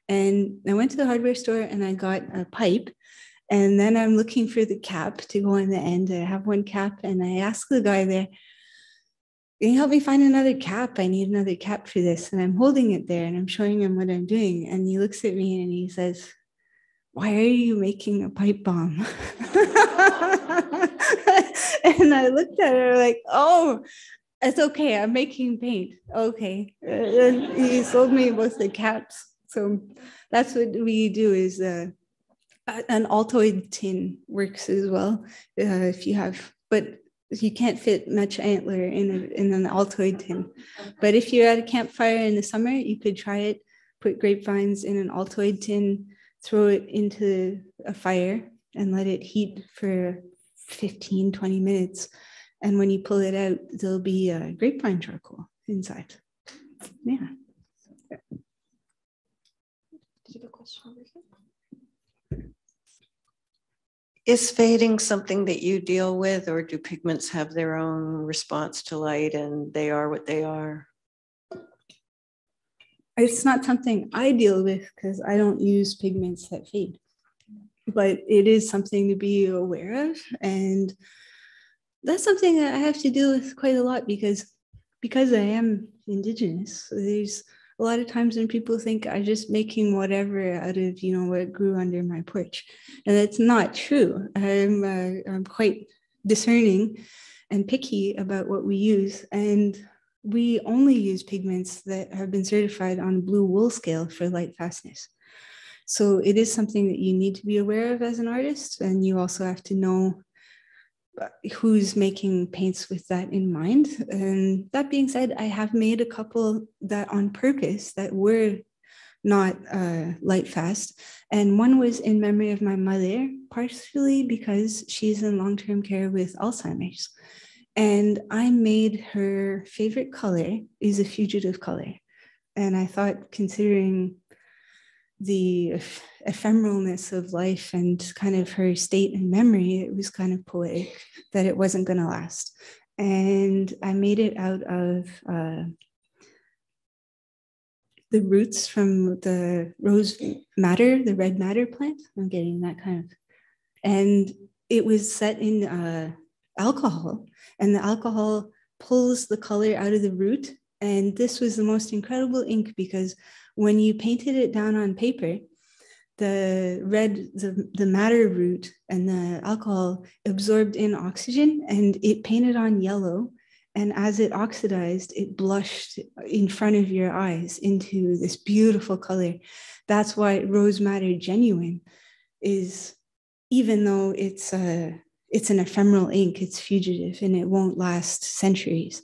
And I went to the hardware store and I got a pipe. And then I'm looking for the cap to go on the end. I have one cap, and I asked the guy there, can you help me find another cap? I need another cap for this. And I'm holding it there and I'm showing him what I'm doing. And he looks at me and he says, why are you making a pipe bomb? And I looked at her like, oh, it's okay. I'm making paint. Okay. And he sold me both the caps. So that's what we do is an Altoid tin works as well if you have, but you can't fit much antler in an Altoid tin. But if you're at a campfire in the summer, you could try it, put grapevines in an Altoid tin, throw it into a fire and let it heat for 15, 20 minutes. And when you pull it out, there'll be grapevine charcoal inside. Yeah. Did you have a question over here? Is fading something that you deal with, or do pigments have their own response to light and they are what they are? It's not something I deal with because I don't use pigments that fade, but it is something to be aware of. And that's something that I have to deal with quite a lot because I am Indigenous. So there's a lot of times when people think I'm just making whatever out of, what grew under my porch. And that's not true. I'm quite discerning and picky about what we use. And we only use pigments that have been certified on blue wool scale for light fastness. So it is something that you need to be aware of as an artist. And you also have to know who's making paints with that in mind. And that being said, I have made a couple that on purpose that were not light fast. And one was in memory of my mother, partially because she's in long-term care with Alzheimer's. And I made her favorite color is a fugitive color. And I thought, considering the ephemeralness of life and kind of her state and memory, it was kind of poetic that it wasn't going to last. And I made it out of the roots from the rose madder, the red madder plant. I'm getting that kind of, and it was set in alcohol, and the alcohol pulls the color out of the root. And this was the most incredible ink because when you painted it down on paper, the madder root and the alcohol absorbed in oxygen and it painted on yellow. And as it oxidized, it blushed in front of your eyes into this beautiful color. That's why rose madder genuine is, even though it's an ephemeral ink, it's fugitive and it won't last centuries.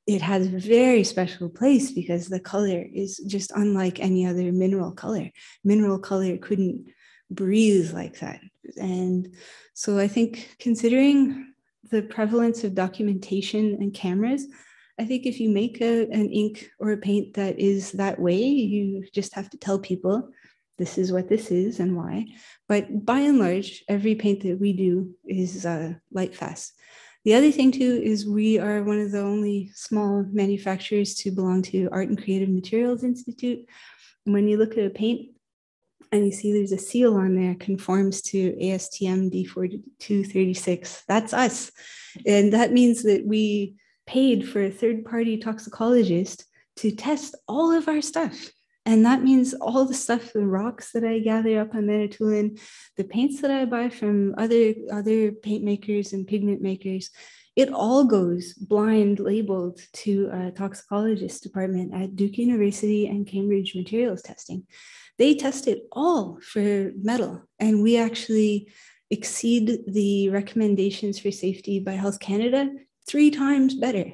It has a very special place because the color is just unlike any other mineral color. Mineral color couldn't breathe like that. And so I think, considering the prevalence of documentation and cameras, I think if you make an ink or a paint that is that way, you just have to tell people this is what this is and why. But by and large, every paint that we do is light fast. The other thing too is we are one of the only small manufacturers to belong to Art and Creative Materials Institute. And when you look at a paint, And you see there's a seal on there, conforms to ASTM D4236. That's us. And that means that we paid for a third-party toxicologist to test all of our stuff. And that means all the stuff, the rocks that I gather up on Manitoulin, the paints that I buy from other paint makers and pigment makers, it all goes blind labeled to a toxicologist department at Duke University and Cambridge Materials Testing. They test it all for metal, and we actually exceed the recommendations for safety by Health Canada 3 times better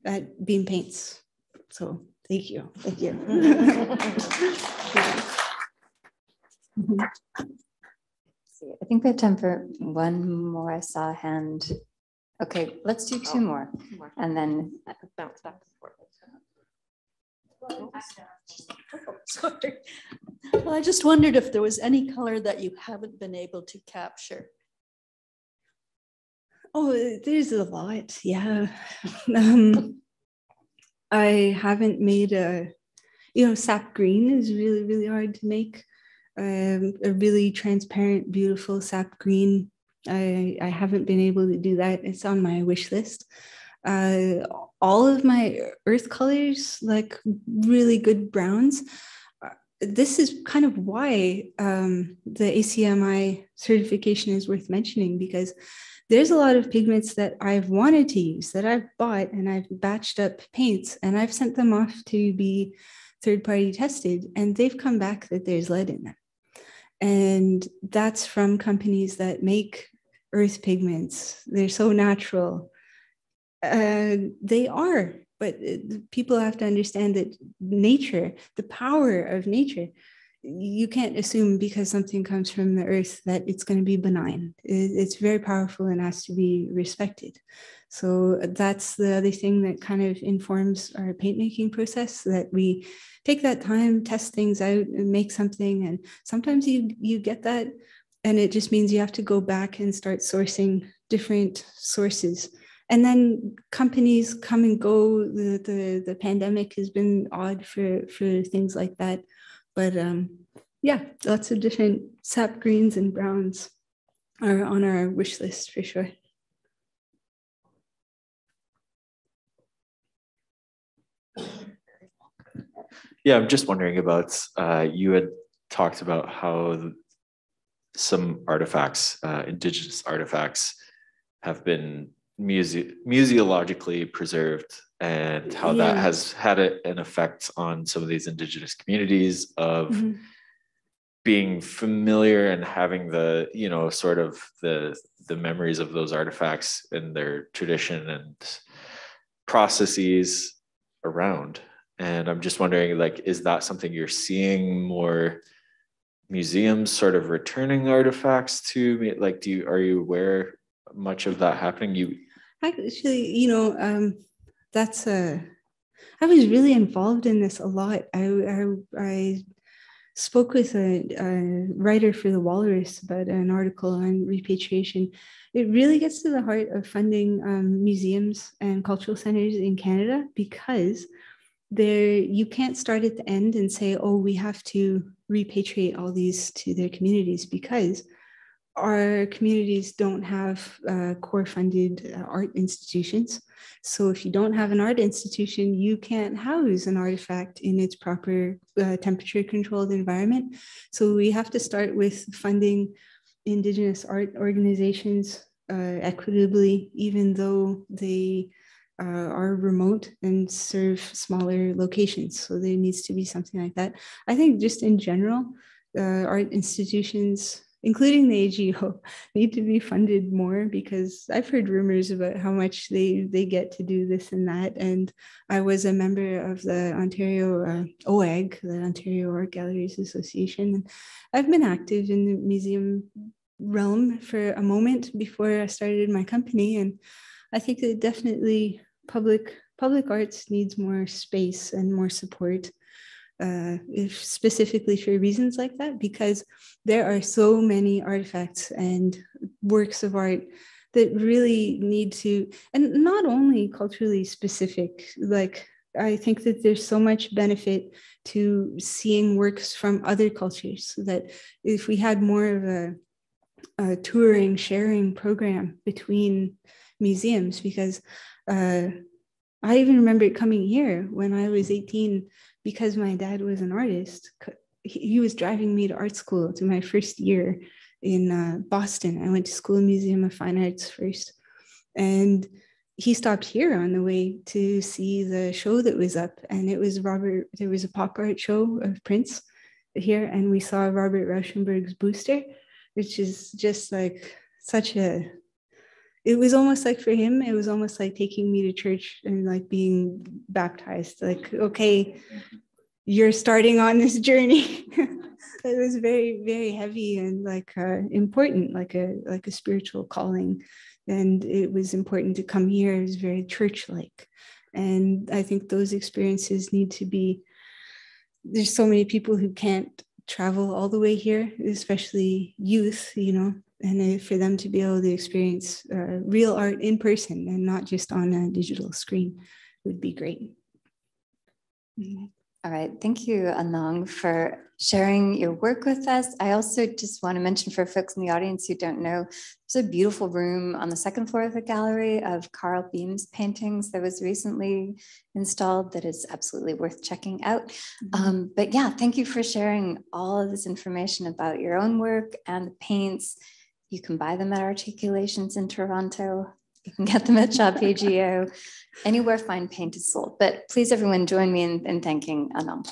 at Beam paints. So thank you. Thank you. I think we have time for one more. I saw a hand. Okay, let's do 2 more. And then bounce back and forth. Sorry. Well, I just wondered if there was any color that you haven't been able to capture. Oh, there's a lot, yeah. I haven't made sap green is really, really hard to make. A really transparent, beautiful sap green. I haven't been able to do that. It's on my wish list. All of my earth colors, like really good browns. This is kind of why the ACMI certification is worth mentioning, because there's a lot of pigments that I've wanted to use, that I've bought, and I've batched up paints, and I've sent them off to be third-party tested, and they've come back that there's lead in them. And that's from companies that make earth pigments. They're so natural. They are, but people have to understand that nature, the power of nature, you can't assume because something comes from the earth that it's going to be benign. It's very powerful and has to be respected. So that's the other thing that kind of informs our paint making process, that we take that time, test things out and make something. And sometimes you get that, and it just means you have to go back and start sourcing different sources. And then companies come and go. The pandemic has been odd for things like that. But yeah, lots of different sap greens and browns are on our wish list for sure. Yeah, I'm just wondering about, you had talked about how some artifacts, indigenous artifacts, have been museologically preserved, and how that has had an effect on some of these indigenous communities of being familiar and having the, sort of the memories of those artifacts and their tradition and processes around. And I'm just wondering, like, is that something you're seeing more museums sort of returning artifacts to? Like, are you aware much of that happening? Actually, that's I was really involved in this a lot. I spoke with a writer for the Walrus about an article on repatriation. It really gets to the heart of funding museums and cultural centers in Canada, because you can't start at the end and say, oh, we have to repatriate all these to their communities, because our communities don't have core funded art institutions. So if you don't have an art institution, you can't house an artifact in its proper temperature controlled environment. So we have to start with funding Indigenous art organizations equitably, even though they are remote and serve smaller locations. So there needs to be something like that. I think just in general, art institutions, including the AGO, need to be funded more, because I've heard rumors about how much they get to do this and that. And I was a member of the Ontario OAG, the Ontario Art Galleries Association. And I've been active in the museum realm for a moment before I started my company. And I think that definitely public arts needs more space and more support. If specifically for reasons like that, because there are so many artifacts and works of art that really need to, and not only culturally specific, like I think that there's so much benefit to seeing works from other cultures, so that if we had more of a touring, sharing program between museums, because I even remember coming here when I was 18, because my dad was an artist. He was driving me to art school to my first year in Boston. I went to School of Museum of Fine Arts first. And he stopped here on the way to see the show that was up. And it was there was a pop art show of Prince here. And we saw Robert Rauschenberg's Booster, which is just like it was almost like, for him, it was almost like taking me to church and like being baptized. Like, okay, you're starting on this journey. It was very, very heavy and like important, like a spiritual calling. And it was important to come here. It was very church-like. And I think those experiences need to be, there's so many people who can't travel all the way here, especially youth, and for them to be able to experience real art in person and not just on a digital screen would be great. Mm-hmm. All right, thank you, Anong, for sharing your work with us. I also just want to mention for folks in the audience who don't know, there's a beautiful room on the second floor of the gallery of Carl Beam's paintings that was recently installed that is absolutely worth checking out. Mm-hmm. But yeah, thank you for sharing all of this information about your own work and the paints. You can buy them at Articulations in Toronto. You can get them at Shop AGO, anywhere fine paint is sold. But please, everyone, join me in thanking Anong.